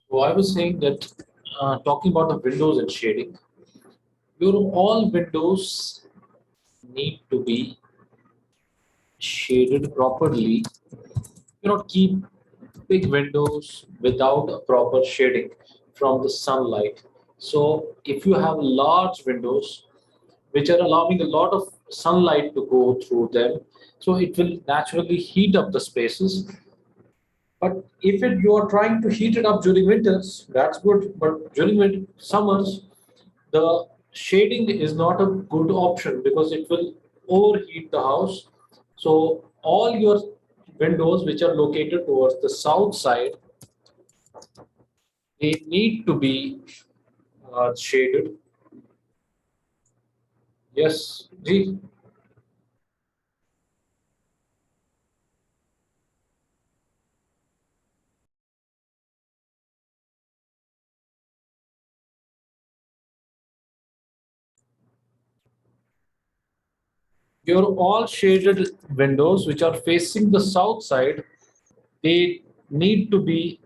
So I was saying that talking about the windows and shading, your all windows need to be shaded properly. You not keep big windows without a proper shading from the sunlight. So if you have large windows which are allowing a lot of sunlight to go through them, so it will naturally heat up the spaces. But if you are trying to heat it up during winters, that's good. But during summers, the shading is not a good option because it will overheat the house. So all your windows which are located towards the south side, they need to be shaded. Yes, G. Your all shaded windows which are facing the south side, they need to be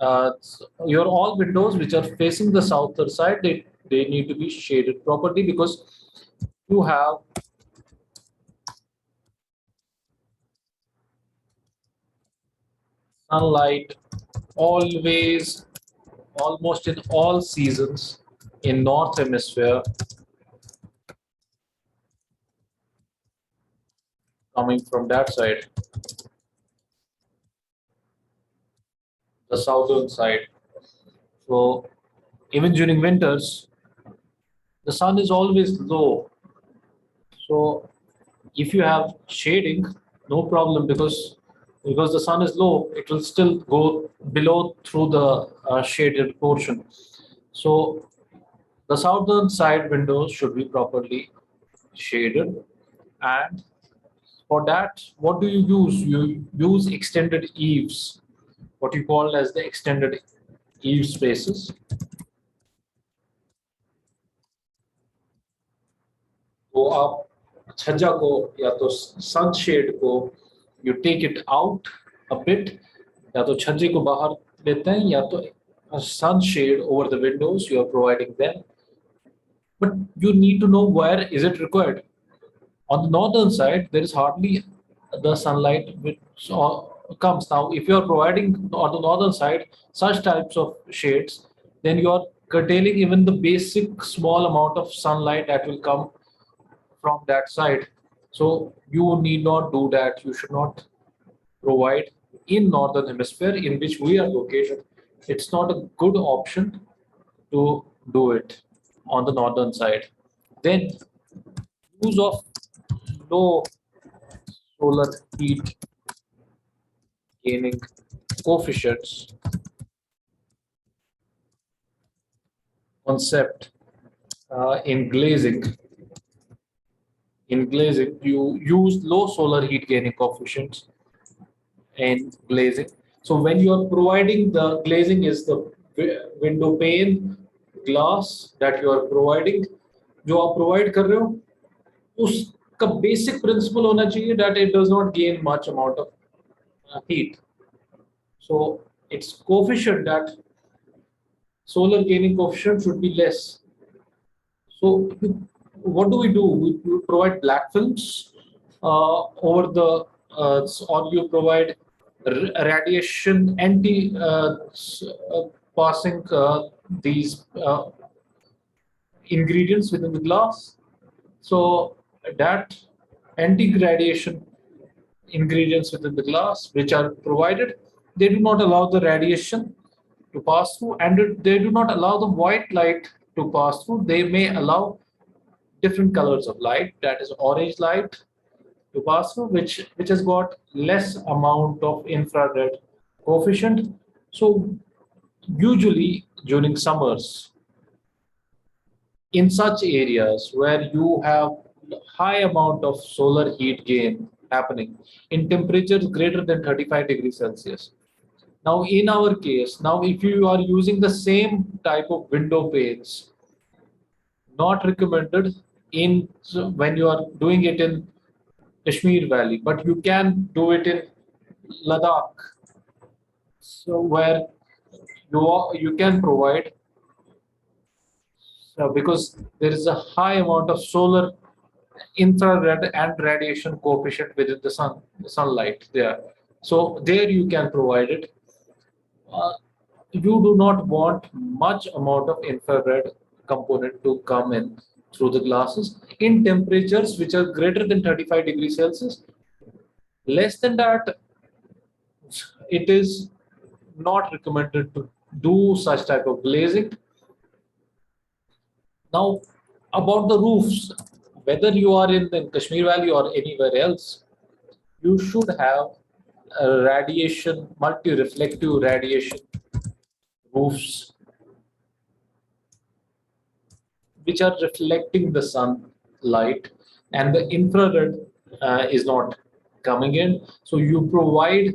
your all windows which are facing the southern side, they need to be shaded properly because you have sunlight always, almost in all seasons in north hemisphere coming from that side, the southern side. So even during winters, the sun is always low. So if you have shading, no problem because the sun is low, it will still go below through the shaded portion. So the southern side windows should be properly shaded, and for that, what do you use? You use extended eaves, what you call as the extended eave spaces. तो आप छज्जा को या तो sunshade को you take it out a bit, या तो छज्जे को बाहर लेते हैं या तो sunshade over the windows you are providing them, but you need to know where is it required. On the northern side there is hardly the sunlight which comes. Now if you are providing on the northern side such types of shades, then you are curtailing even the basic small amount of sunlight that will come from that side. So you need not do that. You should not provide in northern hemisphere in which we are located. It's not a good option to do it on the northern side. Then use of low solar heat gaining coefficients concept in glazing. In glazing, you use low solar heat gaining coefficients in glazing. So when you are providing the glazing is the window pane glass that you are providing, जो आप provide कर रहे हो उसका basic principle होना चाहिए that it does not gain much amount of heat. So its coefficient, that solar gaining coefficient should be less. So what do? We provide black films over the, or you provide radiation anti passing these ingredients within the glass. So that anti-radiation ingredients within the glass which are provided, they do not allow the radiation to pass through, and they do not allow the white light to pass through. They may allow different colors of light, that is orange light to pass through, which has got less amount of infrared coefficient. So usually during summers, in such areas where you have high amount of solar heat gain happening in temperatures greater than 35 degrees Celsius. Now, in our case, now if you are using the same type of window panes, not recommended in, so when you are doing it in Kashmir Valley, but you can do it in Ladakh, so where you can provide because there is a high amount of solar infrared and radiation coefficient within the sunlight there. So there you can provide it. Uh, you do not want much amount of infrared component to come in through the glasses in temperatures which are greater than 35 degrees Celsius. Less than that, it is not recommended to do such type of glazing. Now, about the roofs, whether you are in the Kashmir Valley or anywhere else, you should have a radiation, multi-reflective radiation roofs which are reflecting the sunlight and the infrared is not coming in. So you provide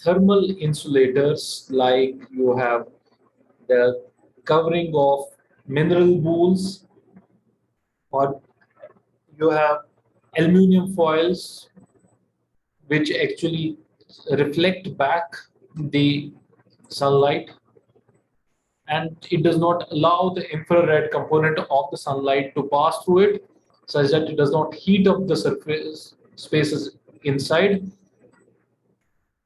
thermal insulators like you have the covering of mineral wools or you have aluminum foils which actually reflect back the sunlight and it does not allow the infrared component of the sunlight to pass through it such that it does not heat up the surface spaces inside.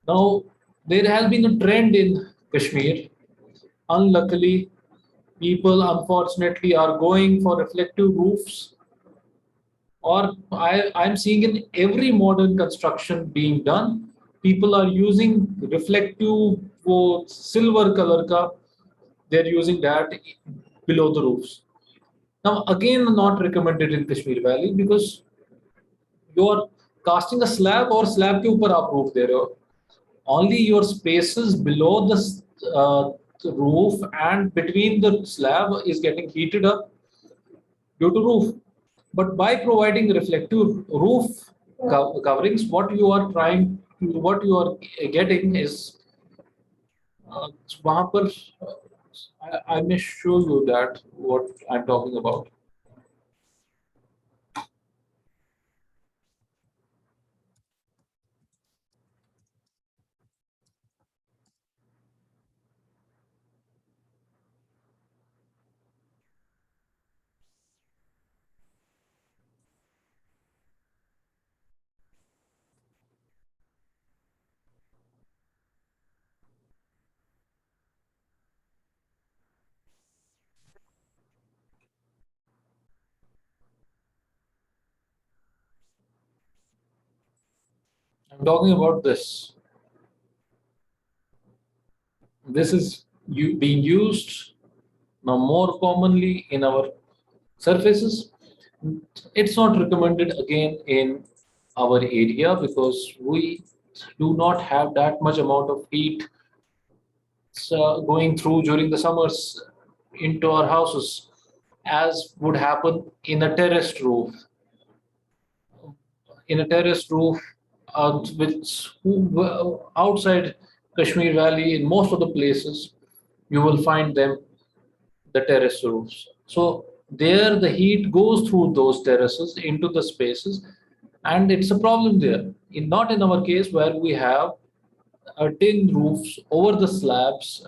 Now, there has been a trend in Kashmir. Unluckily, people unfortunately are going for reflective roofs, or I'm seeing in every modern construction being done, people are using reflective silver color ka, they're using that below the roofs. Now, again, not recommended in Kashmir Valley because you are casting a slab or slab के ऊपर आप roof दे रहे हो. Only your spaces below the roof and between the slab is getting heated up due to roof. But by providing reflective roof coverings, what you are getting is वहाँ पर I may show you that what I'm talking about. I'm talking about this. This is being used now more commonly in our surfaces. It's not recommended again in our area because we do not have that much amount of heat going through during the summers into our houses as would happen in a terraced roof. In a terraced roof, which outside Kashmir Valley, in most of the places, you will find them the terrace roofs. So there the heat goes through those terraces into the spaces and it's a problem there. Not in our case where we have tin roofs over the slabs,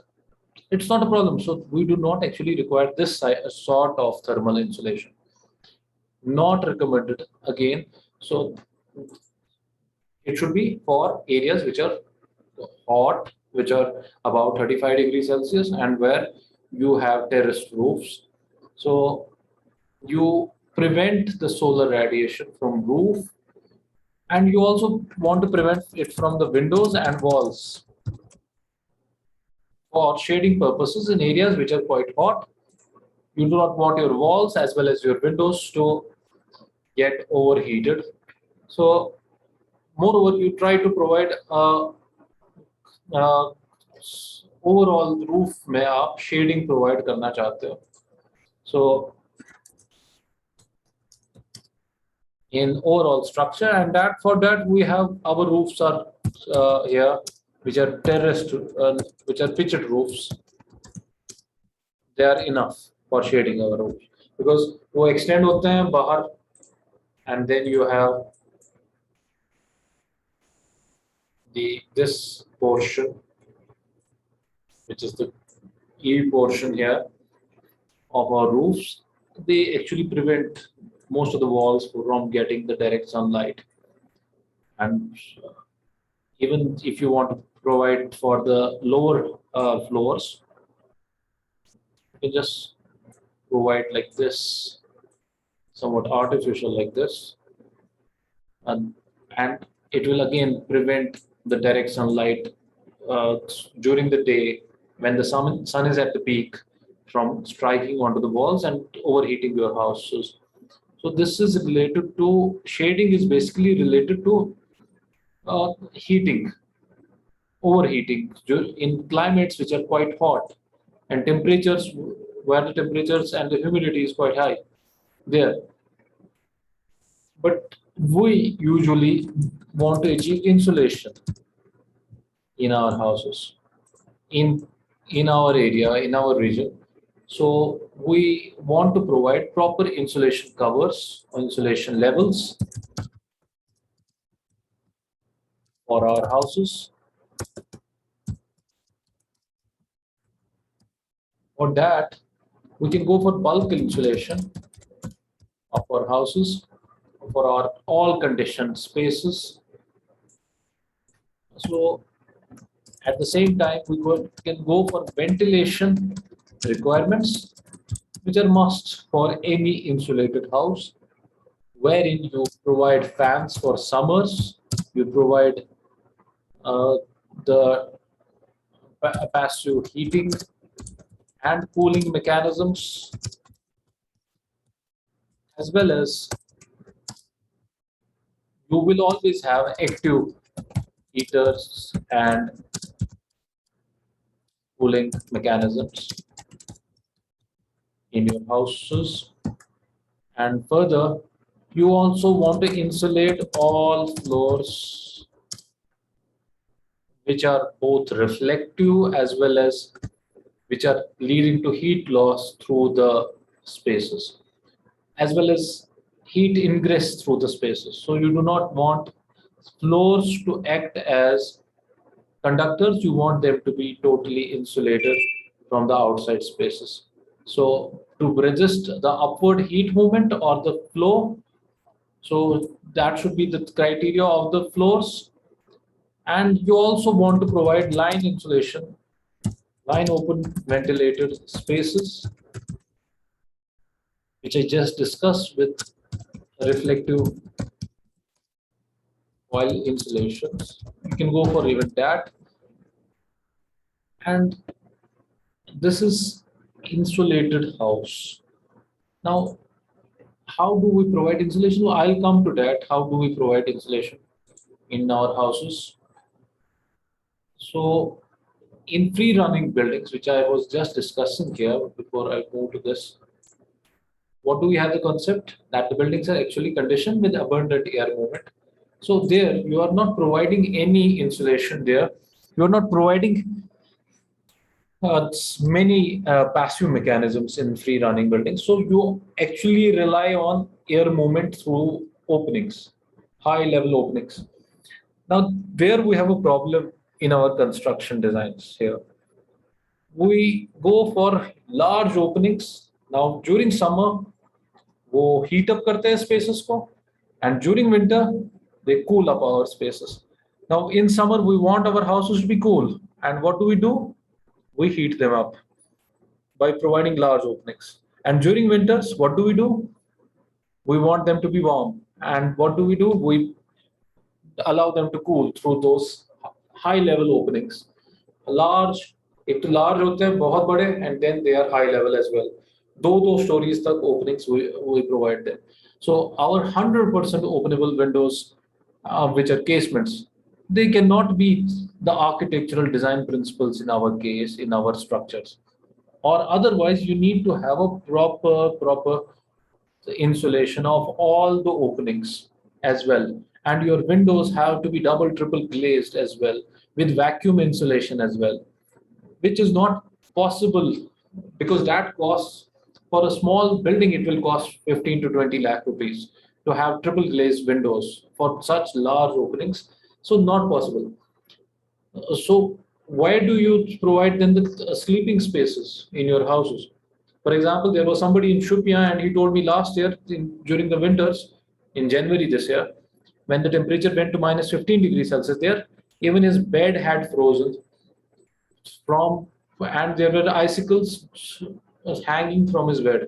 it's not a problem. So we do not actually require this sort of thermal insulation. Not recommended again. So it should be for areas which are hot, which are about 35 degrees Celsius and where you have terraced roofs. So you prevent the solar radiation from roof and you also want to prevent it from the windows and walls for shading purposes in areas which are quite hot. You do not want your walls as well as your windows to get overheated. So moreover, you try to provide a, uh, overall roof में आप shading provide करना चाहते हो. So in overall structure and that for that we have our roofs are here which are terraced which are pitched roofs. They are enough for shading our roofs because वो extend होते हैं बाहर and then you have this portion which is the E portion here of our roofs, they actually prevent most of the walls from getting the direct sunlight. And even if you want to provide for the lower floors, you can just provide like this, somewhat artificial like this, and and it will again prevent the direct sunlight uh, during the day when the sun is at the peak from striking onto the walls and overheating your houses. So this is related to shading is basically related to heating, overheating in climates which are quite hot and temperatures where the temperatures and the humidity is quite high there. But we usually want to achieve insulation in our houses, in in our area, in our region. So we want to provide proper insulation covers or insulation levels for our houses. For that, we can go for bulk insulation of our houses for our all conditioned spaces. So at the same time, can go for ventilation requirements, which are must for any insulated house, wherein you provide fans for summers, you provide uh, the passive heating and cooling mechanisms, as well as you will always have active heaters and cooling mechanisms in your houses. And further, you also want to insulate all floors which are both reflective as well as which are leading to heat loss through the spaces, as well as heat ingress through the spaces. So you do not want floors to act as conductors, you want them to be totally insulated from the outside spaces. So to resist the upward heat movement or the flow, so that should be the criteria of the floors. And you also want to provide line insulation, line open ventilated spaces, which I just discussed with reflective oil insulations. You can go for even that. And this is insulated house. Now, how do we provide insulation? Well, I'll come to that. How do we provide insulation in our houses? So, in free running buildings, which I was just discussing here before I move to this, what do we have the concept that the buildings are actually conditioned with abundant air movement. So there you are not providing any insulation there. You are not providing many passive mechanisms in free running buildings. So you actually rely on air movement through openings, high level openings. Now, where we have a problem in our construction designs here, we go for large openings. Now, during summer, वो heat up करते हैं spaces को, and during winter, they cool up our spaces. Now, in summer, we want our houses to be cool, and what do? We heat them up by providing large openings. And during winters, what do? We want them to be warm, and what do? We allow them to cool through those high level openings. Large, एक तो large होते हैं बहुत बड़े, and then they are high level as well. दो stories तक openings we provide them. So our 100% openable windows, which are casements, they cannot beat the architectural design principles in our case, in our structures. Or otherwise, you need to have a proper insulation of all the openings as well. And your windows have to be double, triple glazed as well with vacuum insulation as well, which is not possible because that costs for a small building, it will cost 15 to 20 lakh rupees to have triple glazed windows for such large openings. So not possible. So why do you provide then the sleeping spaces in your houses? For example, there was somebody in Shupia and he told me last year during the winters in January this year, when the temperature went to minus 15 degrees Celsius there, even his bed had frozen from, and there were icicles hanging from his bed.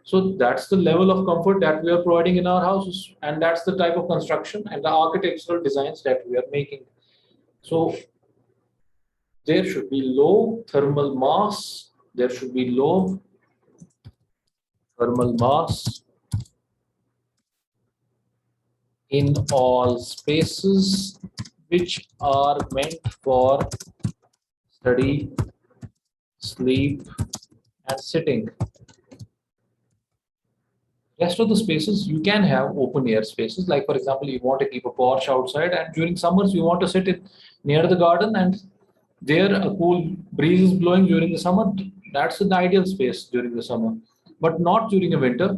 So that's the level of comfort that we are providing in our houses, and that's the type of construction and the architectural designs that we are making. So there should be low thermal mass, there should be low thermal mass in all spaces which are meant for study, sleep, and sitting. Rest of the spaces you can have open air spaces, like for example you want to keep a porch outside and during summers you want to sit in near the garden and there a cool breeze is blowing during the summer. That's an ideal space during the summer, but not during a winter.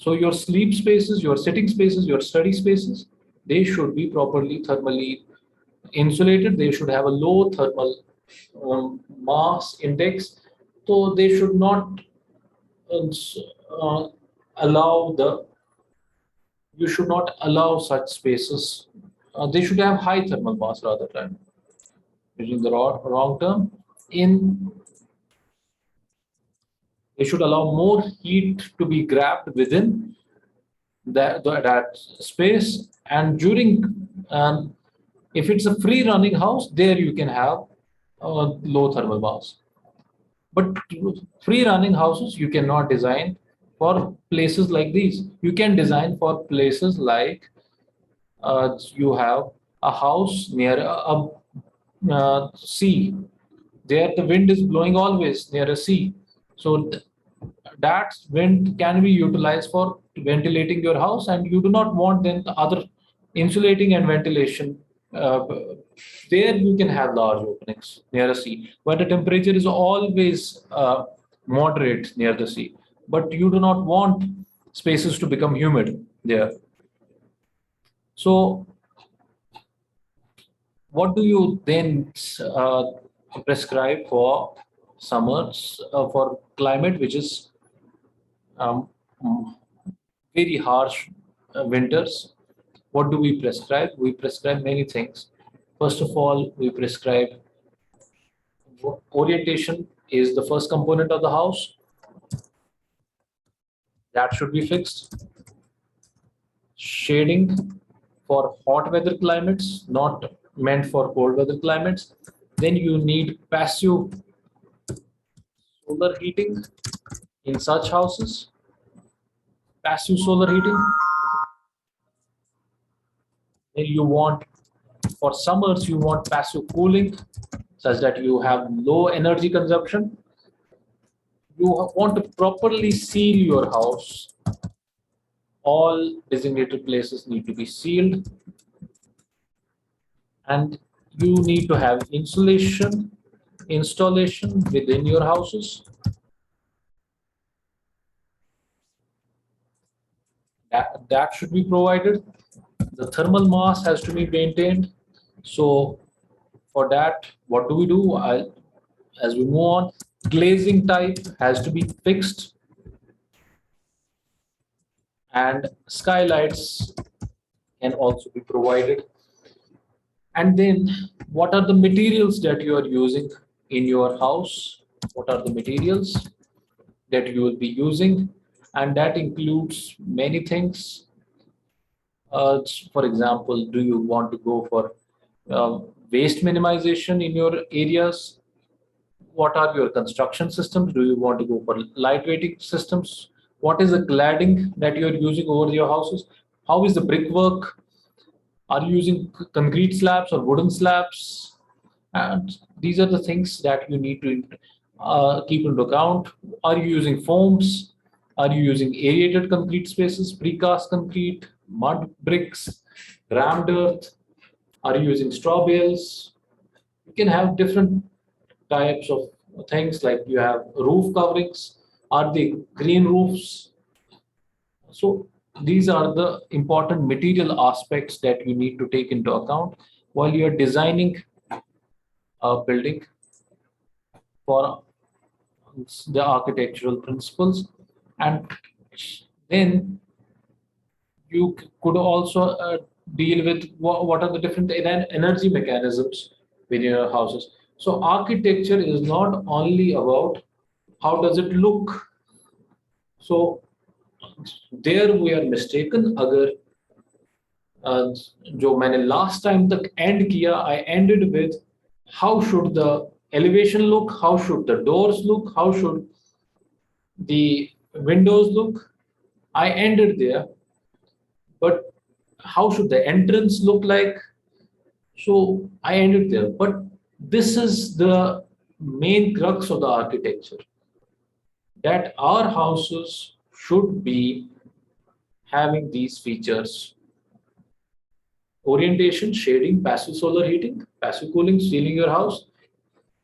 So your sleep spaces, your sitting spaces, your study spaces, they should be properly thermally insulated. They should have a low thermal mass index. So they should not uh, allow the you should not allow such spaces. They should have high thermal mass rather than using the wrong term. In they should allow more heat to be grabbed within that space. And during, if it's a free running house, there you can have low thermal mass. But free running houses you cannot design for places like these. You can design for places like you have a house near a sea. There the wind is blowing always near a sea. So that wind can be utilized for ventilating your house, and you do not want then the other insulating and ventilation. Uh, there you can have large openings near a sea, where the temperature is always moderate near the sea. But you do not want spaces to become humid there. So what do you then prescribe for summers, for climate which is um, very harsh winters? What do we prescribe? We prescribe many things. First of all, we prescribe orientation is the first component of the house. That should be fixed. Shading for hot weather climates, not meant for cold weather climates. Then you need passive solar heating in such houses. Passive solar heating. Then you want, for summers, you want passive cooling such that you have low energy consumption. You want to properly seal your house. All designated places need to be sealed, and you need to have insulation installation within your houses. That should be provided. The thermal mass has to be maintained. So for that, what do we do? As we move on, glazing type has to be fixed, and skylights can also be provided. And then what are the materials that you are using in your house? What are the materials that you will be using? And that includes many things. For example, do you want to go for waste minimization in your areas? What are your construction systems? Do you want to go for lightweighting systems? What is the cladding that you're using over your houses? How is the brickwork? Are you using concrete slabs or wooden slabs? And these are the things that you need to keep into account. Are you using foams? Are you using aerated concrete spaces, precast concrete, mud bricks, rammed earth? Are you using straw bales? You can have different types of things, like you have roof coverings. Are they green roofs? So these are the important material aspects that you need to take into account while you're designing a building for the architectural principles, and then you could also deal with what are the different energy mechanisms within your houses. So architecture is not only about how does it look. So there we are mistaken. अगर जो मैंने last time तक end किया, I ended with how should the elevation look, how should the doors look, how should the windows look. I ended there, but how should the entrance look like? So I ended there. But this is the main crux of the architecture, that our houses should be having these features: orientation, shading, passive solar heating, passive cooling, sealing your house,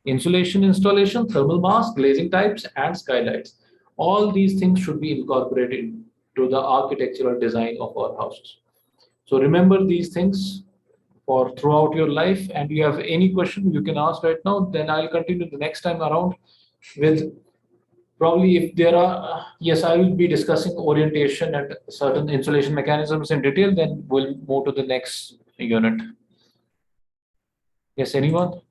insulation installation, thermal mass, glazing types, and skylights. All these things should be incorporated to the architectural design of our houses. So remember these things for throughout your life. And you have any question you can ask right now, then I'll continue the next time around with probably if there are, yes, I will be discussing orientation and certain insulation mechanisms in detail, then we'll move to the next unit. Yes, anyone?